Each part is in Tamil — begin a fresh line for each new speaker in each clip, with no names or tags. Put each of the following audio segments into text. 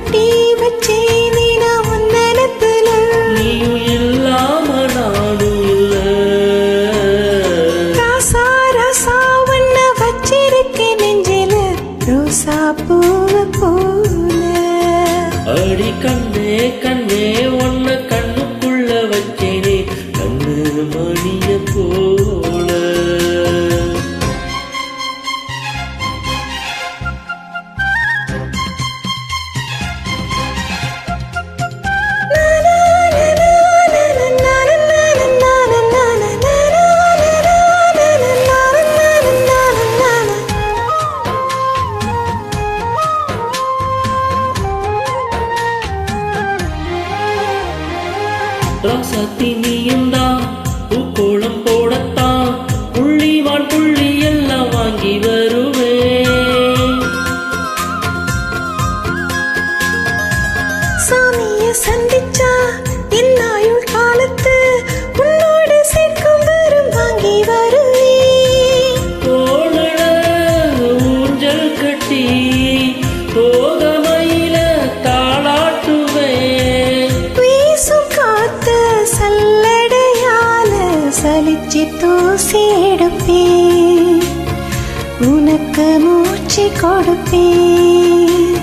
கட்டி வச்சேனே நான் உன்னத்துல.
நீயும் இல்லாம நானும் இல்ல.
ராசா ராசா உன்ன வச்சிருக்கேன் நெஞ்சில ரோசா பூவ போல.
அடி கண்ணே கண்ணே உன்ன கண்ணுக்குள்ள வச்சேனே கண்ணு மணிய போல. ராசாத்தி நீயும்தான் பூக்கோளம் போடத்தான் புள்ளிவான் புள்ளி எல்லாம் வாங்கி வருவேன்.
சாமிய சந்திச்சா என் ஆயுள் காலத்து உன்னோடு சேர்க்கும் வரும் வாங்கி வருவேன்.
தோளட ஊஞ்சல் கட்டி தோகமையில தாளாட்டுவேன்.
வீசும் காத்து சல்லடையால சலிச்சு தூசி எடுப்பேன். உனக்கு மூச்சு கொடுப்பேன்.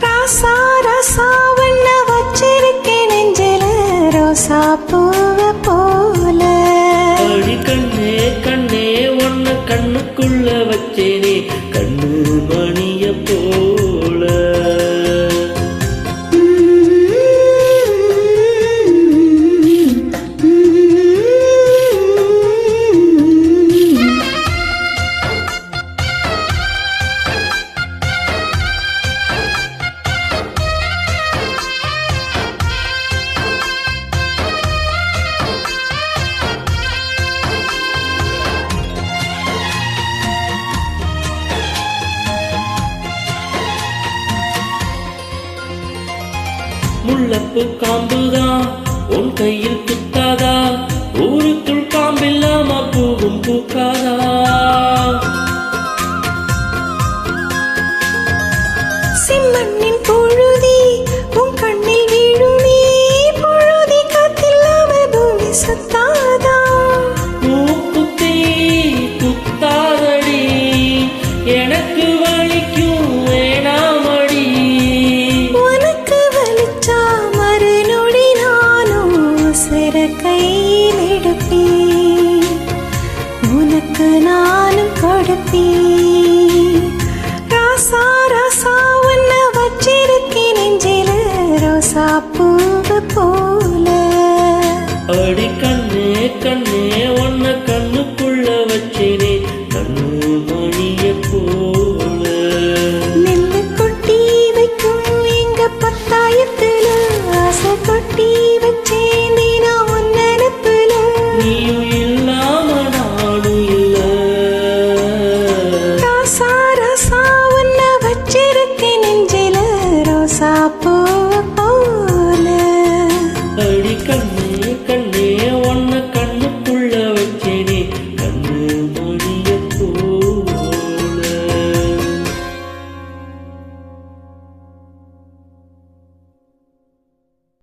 ராசா ராசா வண்ண வச்சிருக்கேன் நெஞ்சில ரோசா பூவ போல.
அடி கண்ணே கண்ணே உன்ன கண்ணுக்குள்ள வச்சேனே கண்ணு மணிய போல. முள்ளப்பூ காம்புதான் உன் கையில் குத்தாதா, ஊருக்குள் காம்பில்லாம பூவும் பூக்காதா.
சிம்மண்ணின் பொழுதி உன் கண்ணில் வீழுமே, பொழுதி காத்தில்லாம பூமி சுத்தாதா.
பூக்குத்தி குத்தாதடி எனக்கு வலிக்கும் வேணாமடி.
உனக்கு வலிச்சா மறுநொடி நானும் சிற கையில் எடுப்பேன். உனக்கு நானும் கொடுப்பேன். ராசா ராசா உன்ன வச்சிருக்கேன் நெஞ்சில ரோசா பூவ போல.
அடி கண்ணே கண்ணே